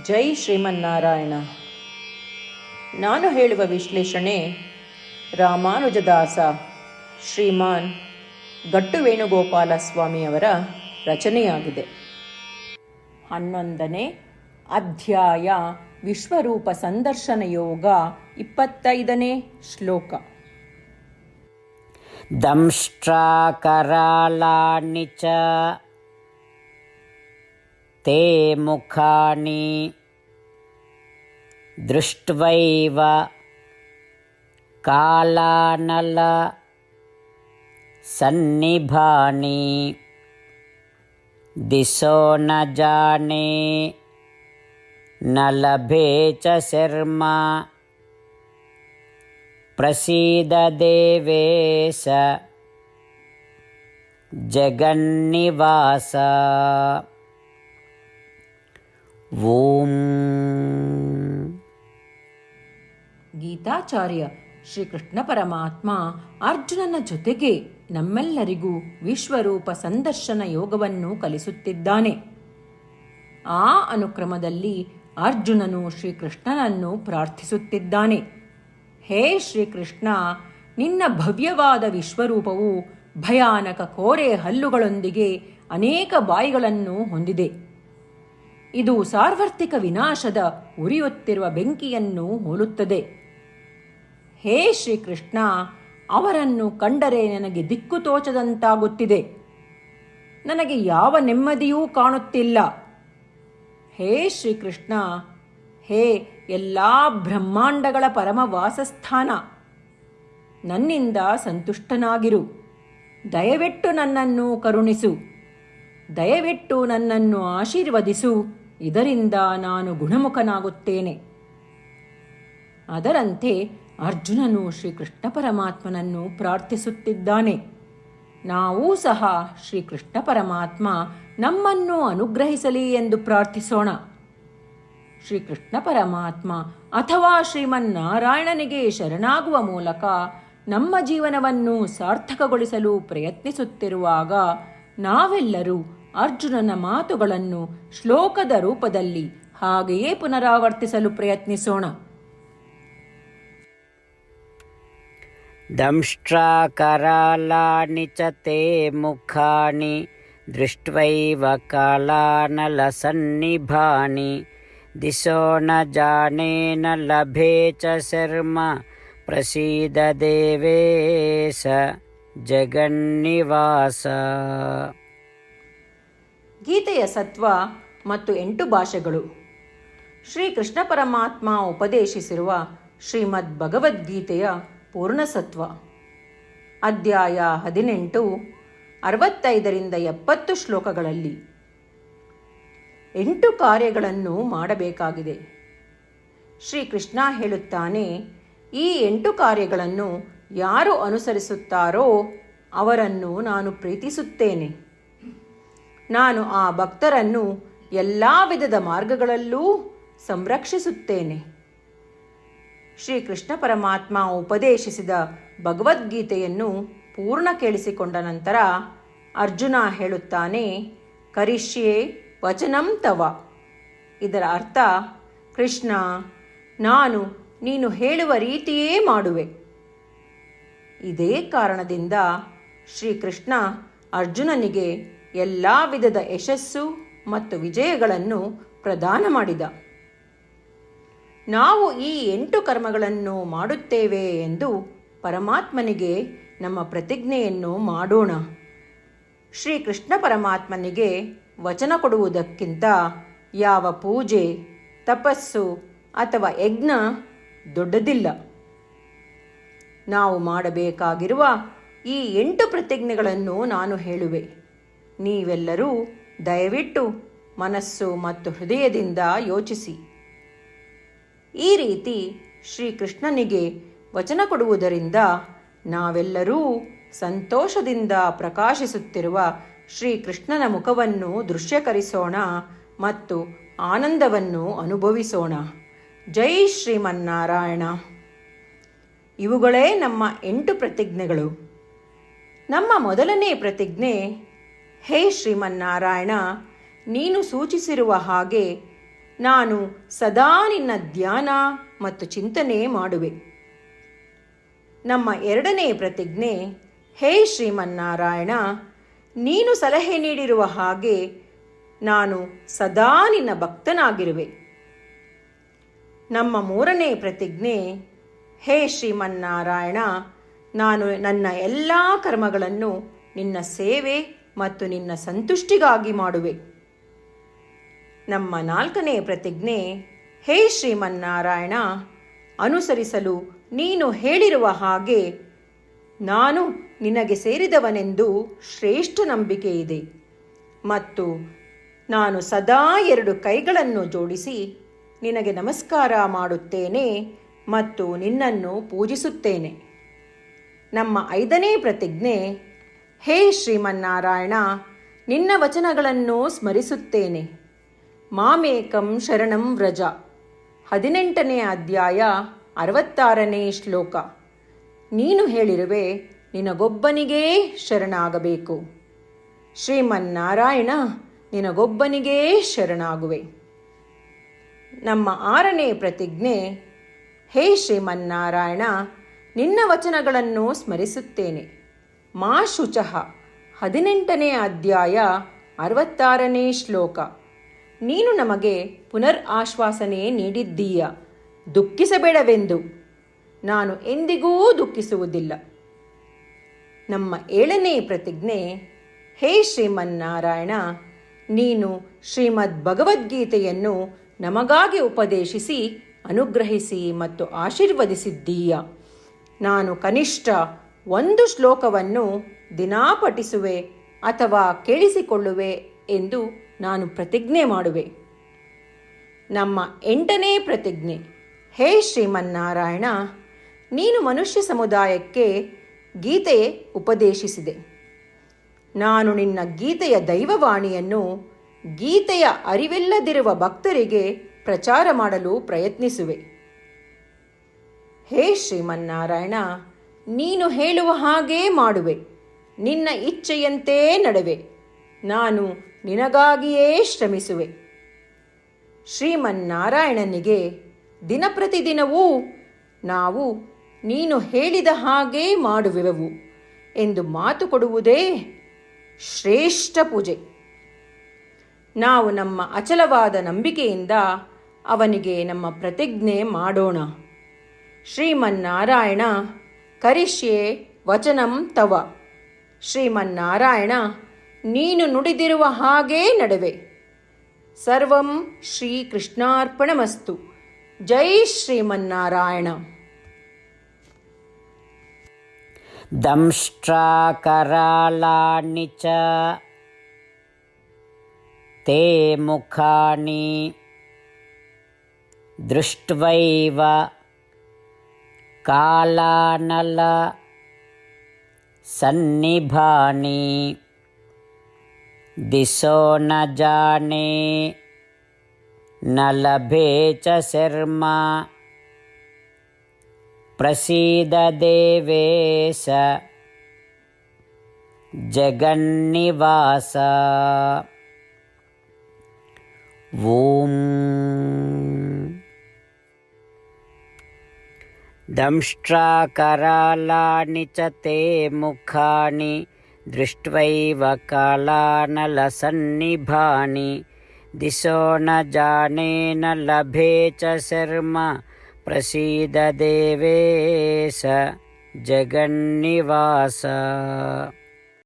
ಜೈ ಶ್ರೀಮನ್ನಾರಾಯಣ. ನಾನು ಹೇಳುವ ವಿಶ್ಲೇಷಣೆ ರಾಮಾನುಜದಾಸ ಶ್ರೀಮಾನ್ ಗಟ್ಟು ವೇಣುಗೋಪಾಲ ಸ್ವಾಮಿಯವರ ರಚನೆಯಾಗಿದೆ. 11ನೇ ಅಧ್ಯಾಯ ವಿಶ್ವರೂಪ ಸಂದರ್ಶನ ಯೋಗ 25ನೇ ಶ್ಲೋಕ. ದಂಷ್ಟ್ರಾಕರಾಳಾನಿ ಚ ತೇ ಮುಖಾನಿ ದೃಷ್ಟ್ವೈವ ಕಾಲಾನಲ ಸನ್ನಿಭಾನಿ ದಿಶೋ ನ ಜಾನೆ ನ ಲಭೆ ಚ ಶರ್ಮ ಪ್ರಸೀದ ದೇವೇಶ ಜಗನ್ನಿವಾಸ. ಓಂ. ಗೀತಾಚಾರ್ಯ ಶ್ರೀಕೃಷ್ಣ ಪರಮಾತ್ಮ ಅರ್ಜುನನ ಜೊತೆಗೆ ನಮ್ಮೆಲ್ಲರಿಗೂ ವಿಶ್ವರೂಪ ಸಂದರ್ಶನ ಯೋಗವನ್ನು ಕಲಿಸುತ್ತಿದ್ದಾನೆ. ಆ ಅನುಕ್ರಮದಲ್ಲಿ ಅರ್ಜುನನು ಶ್ರೀಕೃಷ್ಣನನ್ನು ಪ್ರಾರ್ಥಿಸುತ್ತಿದ್ದಾನೆ. ಹೇ ಶ್ರೀಕೃಷ್ಣ, ನಿನ್ನ ಭವ್ಯವಾದ ವಿಶ್ವರೂಪವು ಭಯಾನಕ ಕೋರೆ ಹಲ್ಲುಗಳೊಂದಿಗೆ ಅನೇಕ ಬಾಯಿಗಳನ್ನು ಹೊಂದಿದೆ. ಇದು ಸಾರ್ವತ್ರಿಕ ವಿನಾಶದ ಉರಿಯುತ್ತಿರುವ ಬೆಂಕಿಯನ್ನು ಹೋಲುತ್ತದೆ. ಹೇ ಶ್ರೀಕೃಷ್ಣ, ಅವರನ್ನು ಕಂಡರೆ ನನಗೆ ದಿಕ್ಕು ತೋಚದಂತಾಗುತ್ತಿದೆ. ನನಗೆ ಯಾವ ನೆಮ್ಮದಿಯೂ ಕಾಣುತ್ತಿಲ್ಲ. ಹೇ ಶ್ರೀಕೃಷ್ಣ, ಹೇ ಎಲ್ಲ ಬ್ರಹ್ಮಾಂಡಗಳ ಪರಮ ವಾಸಸ್ಥಾನ, ನನ್ನಿಂದ ಸಂತುಷ್ಟನಾಗಿರು. ದಯವಿಟ್ಟು ನನ್ನನ್ನು ಕರುಣಿಸು. ದಯವಿಟ್ಟು ನನ್ನನ್ನು ಆಶೀರ್ವದಿಸು. ಇದರಿಂದ ನಾನು ಗುಣಮುಖನಾಗುತ್ತೇನೆ. ಅದರಂತೆ ಅರ್ಜುನನು ಶ್ರೀಕೃಷ್ಣ ಪರಮಾತ್ಮನನ್ನು ಪ್ರಾರ್ಥಿಸುತ್ತಿದ್ದಾನೆ. ನಾವೂ ಸಹ ಶ್ರೀಕೃಷ್ಣ ಪರಮಾತ್ಮ ನಮ್ಮನ್ನು ಅನುಗ್ರಹಿಸಲಿ ಎಂದು ಪ್ರಾರ್ಥಿಸೋಣ. ಶ್ರೀಕೃಷ್ಣ ಪರಮಾತ್ಮ ಅಥವಾ ಶ್ರೀಮನ್ನಾರಾಯಣನಿಗೆ ಶರಣಾಗುವ ಮೂಲಕ ನಮ್ಮ ಜೀವನವನ್ನು ಸಾರ್ಥಕಗೊಳಿಸಲು ಪ್ರಯತ್ನಿಸುತ್ತಿರುವಾಗ ನಾವೆಲ್ಲರೂ ಅರ್ಜುನನ ಮಾತುಗಳನ್ನು ಶ್ಲೋಕದ ರೂಪದಲ್ಲಿ ಹಾಗೆಯೇ ಪುನರಾವರ್ತಿಸಲು ಪ್ರಯತ್ನಿಸೋಣ. ದಂಷ್ಟ್ರಾಕರಾಳಾನಿ ಚ ತೇ ಮುಖಾನಿ ದೃಷ್ಟ್ವೈವ ಕಾಲಾನಲ ಸನ್ನಿಭಾನಿ ದಿಶೋ ನ ಜಾನೆ ನ ಲಭೆ ಚ ಶರ್ಮ ಪ್ರಸೀದ ದೇವೇಶ ಜಗನ್ನಿವಾಸ. ಗೀತೆಯ ಸತ್ವ ಮತ್ತು 8 ಭಾಷೆಗಳು. ಶ್ರೀಕೃಷ್ಣ ಪರಮಾತ್ಮ ಉಪದೇಶಿಸಿರುವ ಶ್ರೀಮದ್ ಭಗವದ್ಗೀತೆಯ ಪೂರ್ಣಸತ್ವ. ಅಧ್ಯಾಯ 18 65ರಿಂದ 70 ಶ್ಲೋಕಗಳಲ್ಲಿ 8 ಕಾರ್ಯಗಳನ್ನು ಮಾಡಬೇಕಾಗಿದೆ. ಶ್ರೀಕೃಷ್ಣ ಹೇಳುತ್ತಾನೆ, ಈ 8 ಕಾರ್ಯಗಳನ್ನು ಯಾರು ಅನುಸರಿಸುತ್ತಾರೋ ಅವರನ್ನು ನಾನು ಪ್ರೀತಿಸುತ್ತೇನೆ. ನಾನು ಆ ಭಕ್ತರನ್ನು ಎಲ್ಲ ವಿಧದ ಮಾರ್ಗಗಳಲ್ಲೂ ಸಂರಕ್ಷಿಸುತ್ತೇನೆ. ಶ್ರೀಕೃಷ್ಣ ಪರಮಾತ್ಮ ಉಪದೇಶಿಸಿದ ಭಗವದ್ಗೀತೆಯನ್ನು ಪೂರ್ಣ ಕೇಳಿಸಿಕೊಂಡ ನಂತರ ಅರ್ಜುನ ಹೇಳುತ್ತಾನೆ, ಕರಿಷ್ಯೆ ವಚನಂ ತವ. ಇದರ ಅರ್ಥ, ಕೃಷ್ಣ, ನಾನು ನೀನು ಹೇಳುವ ರೀತಿಯೇ ಮಾಡುವೆ. ಇದೇ ಕಾರಣದಿಂದ ಶ್ರೀಕೃಷ್ಣ ಅರ್ಜುನನಿಗೆ ಎಲ್ಲ ವಿಧದ ಯಶಸ್ಸು ಮತ್ತು ವಿಜಯಗಳನ್ನು ಪ್ರದಾನ ಮಾಡಿದ. ನಾವು ಈ 8 ಕರ್ಮಗಳನ್ನು ಮಾಡುತ್ತೇವೆ ಎಂದು ಪರಮಾತ್ಮನಿಗೆ ನಮ್ಮ ಪ್ರತಿಜ್ಞೆಯನ್ನು ಮಾಡೋಣ. ಶ್ರೀಕೃಷ್ಣ ಪರಮಾತ್ಮನಿಗೆ ವಚನ ಕೊಡುವುದಕ್ಕಿಂತ ಯಾವ ಪೂಜೆ, ತಪಸ್ಸು ಅಥವಾ ಯಜ್ಞ ದೊಡ್ಡದಿಲ್ಲ. ನಾವು ಮಾಡಬೇಕಾಗಿರುವ ಈ 8 ಪ್ರತಿಜ್ಞೆಗಳನ್ನು ನಾನು ಹೇಳುವೆ. ನೀವೆಲ್ಲರೂ ದಯವಿಟ್ಟು ಮನಸ್ಸು ಮತ್ತು ಹೃದಯದಿಂದ ಯೋಚಿಸಿ. ಈ ರೀತಿ ಶ್ರೀಕೃಷ್ಣನಿಗೆ ವಚನ ಕೊಡುವುದರಿಂದ ನಾವೆಲ್ಲರೂ ಸಂತೋಷದಿಂದ ಪ್ರಕಾಶಿಸುತ್ತಿರುವ ಶ್ರೀಕೃಷ್ಣನ ಮುಖವನ್ನು ದೃಶ್ಯಕರಿಸೋಣ ಮತ್ತು ಆನಂದವನ್ನು ಅನುಭವಿಸೋಣ. ಜೈ ಶ್ರೀಮನ್ನಾರಾಯಣ. ಇವುಗಳೇ ನಮ್ಮ 8 ಪ್ರತಿಜ್ಞೆಗಳು. ನಮ್ಮ ಮೊದಲನೇ ಪ್ರತಿಜ್ಞೆ, ಹೇ ಶ್ರೀಮನ್ನಾರಾಯಣ, ನೀನು ಸೂಚಿಸಿರುವ ಹಾಗೆ ನಾನು ಸದಾ ನಿನ್ನ ಧ್ಯಾನ ಮತ್ತು ಚಿಂತನೆ ಮಾಡುವೆ. ನಮ್ಮ ಎರಡನೇ ಪ್ರತಿಜ್ಞೆ, ಹೇ ಶ್ರೀಮನ್ನಾರಾಯಣ, ನೀನು ಸಲಹೆ ನೀಡಿರುವ ಹಾಗೆ ನಾನು ಸದಾ ನಿನ್ನ ಭಕ್ತನಾಗಿರುವೆ. ನಮ್ಮ ಮೂರನೇ ಪ್ರತಿಜ್ಞೆ, ಹೇ ಶ್ರೀಮನ್ನಾರಾಯಣ, ನಾನು ನನ್ನ ಎಲ್ಲ ಕರ್ಮಗಳನ್ನು ನಿನ್ನ ಸೇವೆ ಮತ್ತು ನಿನ್ನ ಸಂತುಷ್ಟಿಗಾಗಿ ಮಾಡುವೆ. ನಮ್ಮ ನಾಲ್ಕನೇ ಪ್ರತಿಜ್ಞೆ, ಹೇ ಶ್ರೀಮನ್ನಾರಾಯಣ, ಅನುಸರಿಸಲು ನೀನು ಹೇಳಿರುವ ಹಾಗೆ ನಾನು ನಿನಗೆ ಸೇರಿದವನೆಂದು ಶ್ರೇಷ್ಠ ನಂಬಿಕೆ ಇದೆ ಮತ್ತು ನಾನು ಸದಾ 2 ಕೈಗಳನ್ನು ಜೋಡಿಸಿ ನಿನಗೆ ನಮಸ್ಕಾರ ಮಾಡುತ್ತೇನೆ ಮತ್ತು ನಿನ್ನನ್ನು ಪೂಜಿಸುತ್ತೇನೆ. ನಮ್ಮ 5ನೇ ಪ್ರತಿಜ್ಞೆ, ಹೇ ಶ್ರೀಮನ್ನಾರಾಯಣ, ನಿನ್ನ ವಚನಗಳನ್ನು ಸ್ಮರಿಸುತ್ತೇನೆ. ಮಾಮೇಕಂ ಶರಣಂ ವ್ರಜ, 18ನೇ ಅಧ್ಯಾಯ 66ನೇ ಶ್ಲೋಕ. ನೀನು ಹೇಳಿರುವೆ, ನಿನಗೊಬ್ಬನಿಗೇ ಶರಣಾಗಬೇಕು. ಶ್ರೀಮನ್ನಾರಾಯಣ, ನಿನಗೊಬ್ಬನಿಗೇ ಶರಣಾಗುವೆ. ನಮ್ಮ 6ನೇ ಪ್ರತಿಜ್ಞೆ, ಹೇ ಶ್ರೀಮನ್ನಾರಾಯಣ, ನಿನ್ನ ವಚನಗಳನ್ನು ಸ್ಮರಿಸುತ್ತೇನೆ. ಮಾ ಶುಚಃ, 18ನೇ ಅಧ್ಯಾಯ 66ನೇ ಶ್ಲೋಕ. ನೀನು ನಮಗೆ ಪುನರ್ ಆಶ್ವಾಸನೆ ನೀಡಿದ್ದೀಯ, ದುಃಖಿಸಬೇಡವೆಂದು. ನಾನು ಎಂದಿಗೂ ದುಃಖಿಸುವುದಿಲ್ಲ. ನಮ್ಮ 7ನೇ ಪ್ರತಿಜ್ಞೆ, ಹೇ ಶ್ರೀಮನ್ನಾರಾಯಣ, ನೀನು ಶ್ರೀಮದ್ ಭಗವದ್ಗೀತೆಯನ್ನು ನಮಗಾಗಿ ಉಪದೇಶಿಸಿ ಅನುಗ್ರಹಿಸಿ ಮತ್ತು ಆಶೀರ್ವದಿಸಿದ್ದೀಯ. ನಾನು ಕನಿಷ್ಠ 1 ಶ್ಲೋಕವನ್ನು ದಿನಾ ಪಠಿಸುವೆ ಅಥವಾ ಕೇಳಿಸಿಕೊಳ್ಳುವೆ ಎಂದು ನಾನು ಪ್ರತಿಜ್ಞೆ ಮಾಡುವೆ. ನಮ್ಮ 8ನೇ ಪ್ರತಿಜ್ಞೆ, ಹೇ ಶ್ರೀಮನ್ನಾರಾಯಣ, ನೀನು ಮನುಷ್ಯ ಸಮುದಾಯಕ್ಕೆ ಗೀತೆ ಉಪದೇಶಿಸಿದೆ. ನಾನು ನಿನ್ನ ಗೀತೆಯ ದೈವವಾಣಿಯನ್ನು ಗೀತೆಯ ಅರಿವಿಲ್ಲದಿರುವ ಭಕ್ತರಿಗೆ ಪ್ರಚಾರ ಮಾಡಲು ಪ್ರಯತ್ನಿಸುವೆ. ಹೇ ಶ್ರೀಮನ್ನಾರಾಯಣ, ನೀನು ಹೇಳುವ ಹಾಗೇ ಮಾಡುವೆ. ನಿನ್ನ ಇಚ್ಛೆಯಂತೆ ನಡೆವೆ. ನಾನು ನಿನಗಾಗಿಯೇ ಶ್ರಮಿಸುವೆ. ಶ್ರೀಮನ್ನಾರಾಯಣನಿಗೆ ದಿನಪ್ರತಿದಿನವೂ ನಾವು ನೀನು ಹೇಳಿದ ಹಾಗೇ ಮಾಡುವೆವು ಎಂದು ಮಾತು ಕೊಡುವುದೇ ಶ್ರೇಷ್ಠ ಪೂಜೆ. ನಾವು ನಮ್ಮ ಅಚಲವಾದ ನಂಬಿಕೆಯಿಂದ ಅವನಿಗೆ ನಮ್ಮ ಪ್ರತಿಜ್ಞೆ ಮಾಡೋಣ. ಶ್ರೀಮನ್ನಾರಾಯಣ, ಕರಿಷ್ಯೆ ವಚನಂ ತವ. ಶ್ರೀಮನ್ನಾರಾಯಣ, ನೀನು ನುಡಿದಿರುವ ಹಾಗೇ ನಡೆವೆ. ಸರ್ವಂ ಶ್ರೀಕೃಷ್ಣಾರ್ಪಣಮಸ್ತು. ಜೈ ಶ್ರೀಮನ್ನಾರಾಯಣ. ದಂಷ್ಟ್ರಾಕರಾಳಾನಿ ಚ ತೇ ಮುಖಾನಿ ದೃಷ್ಟ್ವೈವ ಕಾಲಾನಲ ಸನ್ನಿಭಾನಿ ದಿಶೋ ನ ಜಾನೆ ನ ಲಭೆ ಚ ಶರ್ಮ ಪ್ರಸೀದ ದೇವೇಶ ಜಗನ್ನಿವಾಸ. ಓಂ ದಂಷ್ಟ್ರಾಕರಾಳಾನಿ ಚ ತೇ ಮುಖಾನಿ ದೃಷ್ಟ್ವೈವ ಕಾಲಾನಲಸನ್ನಿಭಾನಿ ದಿಶೋ ನ ಜಾನೆ ನ ಲಭೆ ಚ ಶರ್ಮ ಪ್ರಸೀದ ದೇವೇಶ ಜಗನ್ನಿವಾಸ.